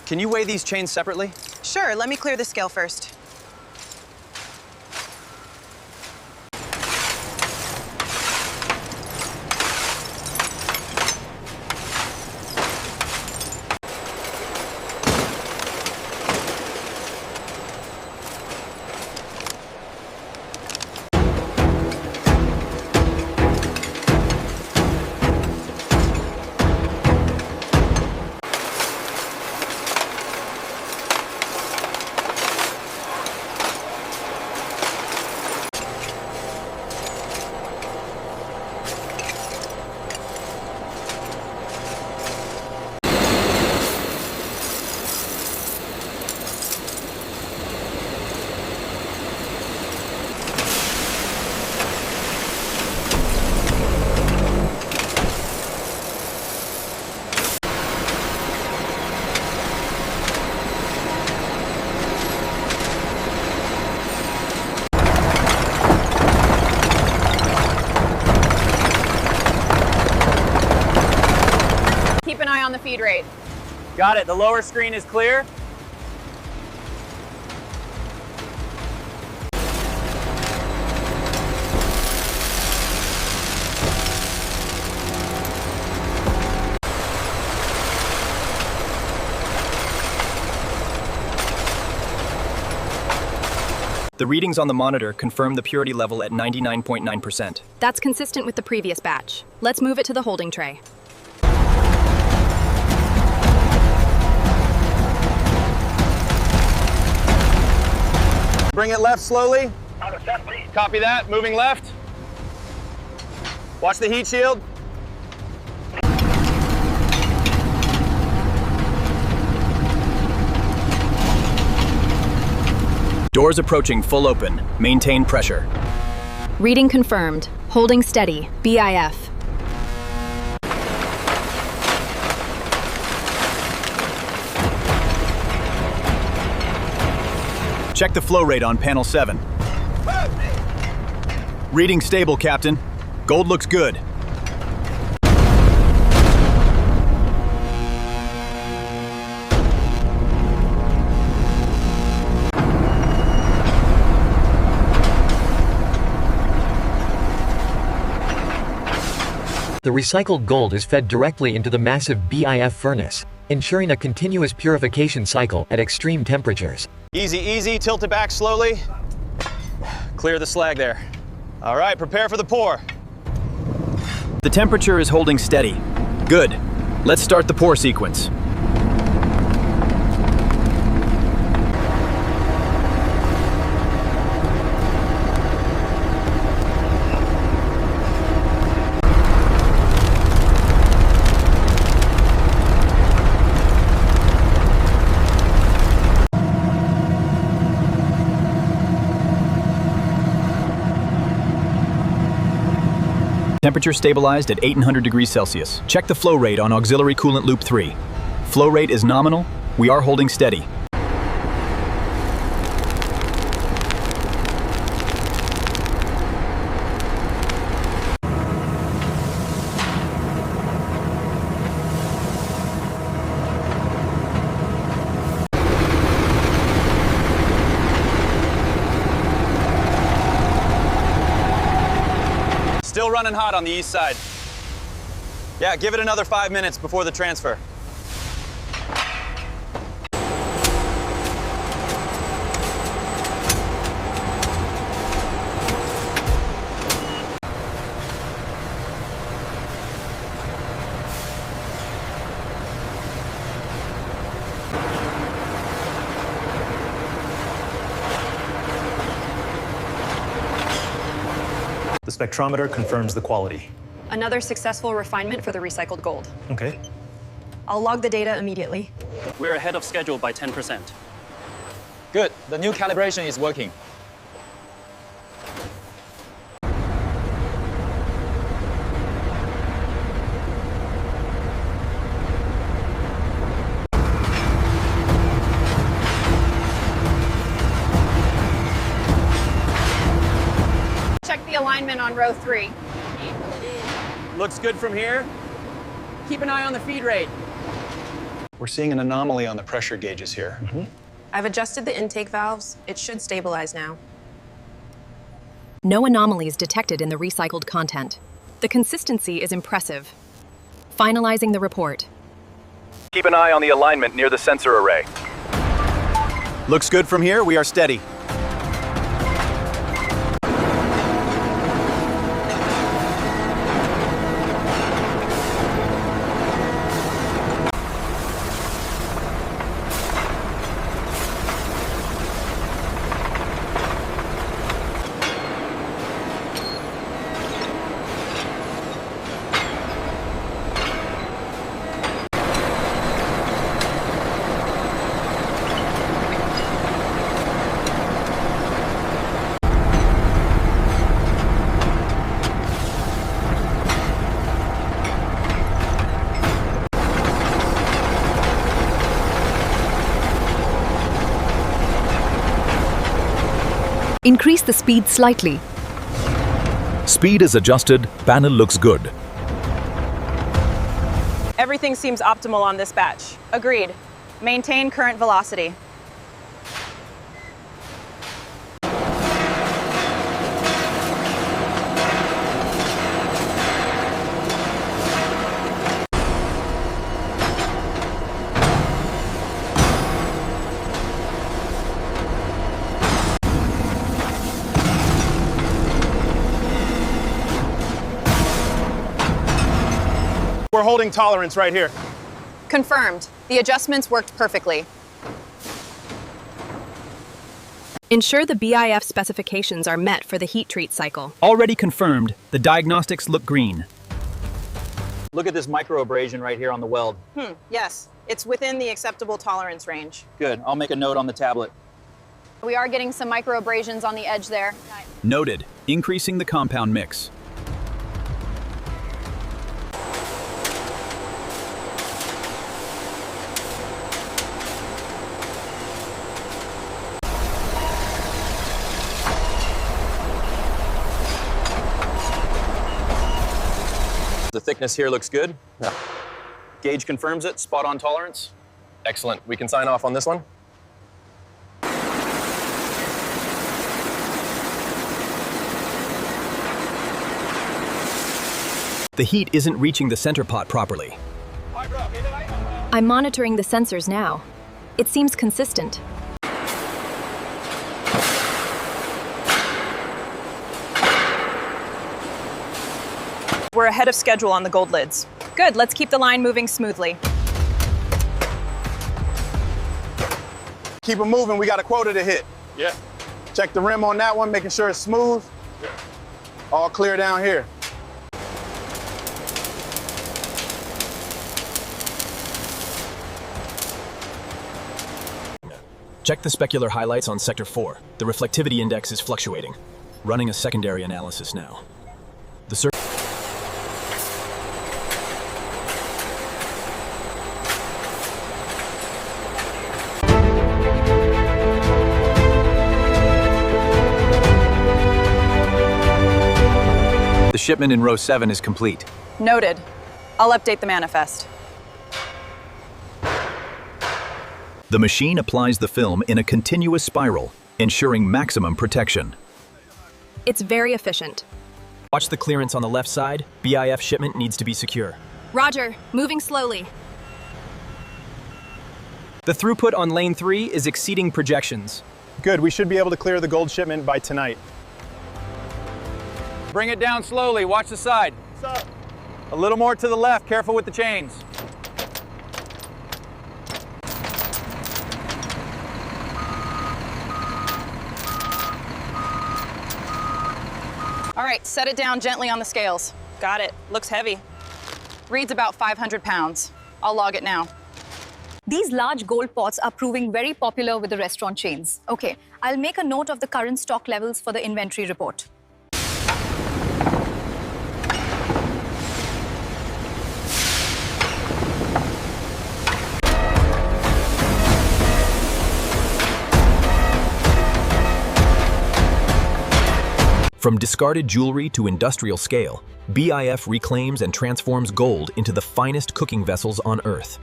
Can you weigh these chains separately? Sure, let me clear the scale first. Keep an eye on the feed rate. Got it. The lower screen is clear. The readings on the monitor confirm the purity level at 99.9%. That's consistent with the previous batch. Let's move it to the holding tray. Bring it left slowly. Copy that. Moving left. Watch the heat shield. Doors approaching full open. Maintain pressure. Reading confirmed. Holding steady. BIF. Check the flow rate on panel 7. Reading stable, Captain. Gold looks good. The recycled gold is fed directly into the massive BIF furnace, ensuring a continuous purification cycle at extreme temperatures. Easy, easy. Tilt it back slowly. Clear the slag there. All right, prepare for the pour. The temperature is holding steady. Good. Let's start the pour sequence. Temperature stabilized at 800 degrees Celsius. Check the flow rate on auxiliary coolant loop 3. Flow rate is nominal. We are holding steady. Still running hot on the east side. Yeah, give it another 5 minutes before the transfer. The spectrometer confirms the quality. Another successful refinement for the recycled gold. Okay. I'll log the data immediately. We're ahead of schedule by 10%. Good. The new calibration is working. Check the alignment on row 3. Looks good from here. Keep an eye on the feed rate. We're seeing an anomaly on the pressure gauges here. I've adjusted the intake valves. It should stabilize now. No anomalies detected in the recycled content. The consistency is impressive. Finalizing the report. Keep an eye on the alignment near the sensor array. Looks good from here. We are steady. Increase the speed slightly. Speed is adjusted, panel looks good. Everything seems optimal on this batch. Agreed. Maintain current velocity. We're holding tolerance right here. Confirmed. The adjustments worked perfectly. Ensure the BIF specifications are met for the heat treat cycle. Already confirmed, the diagnostics look green. Look at this microabrasion right here on the weld. Yes, it's within the acceptable tolerance range. Good. I'll make a note on the tablet. We are getting some microabrasions on the edge there. Noted, increasing the compound mix. The thickness here looks good. Gauge confirms it. Spot on tolerance. Excellent. We can sign off on this one. The heat isn't reaching the center pot properly. I'm monitoring the sensors now. It seems consistent. We're ahead of schedule on the gold lids. Good, let's keep the line moving smoothly. Keep it moving. We got a quota to hit. Yeah. Check the rim on that one, making sure it's smooth. All clear down here. Check the specular highlights on Sector 4. The reflectivity index is fluctuating. Running a secondary analysis now. The shipment in row 7 is complete. Noted. I'll update the manifest. The machine applies the film in a continuous spiral, ensuring maximum protection. It's very efficient. Watch the clearance on the left side. BIF shipment needs to be secure. Roger, moving slowly. The throughput on lane 3 is exceeding projections. Good, we should be able to clear the gold shipment by tonight. Bring it down slowly. Watch the side. A little more to the left. Careful with the chains. All right, set it down gently on the scales. Got it. Looks heavy. Reads about 500 pounds. I'll log it now. These large gold pots are proving very popular with the restaurant chains. Okay, I'll make a note of the current stock levels for the inventory report. From discarded jewelry to industrial scale, BIF reclaims and transforms gold into the finest cooking vessels on Earth.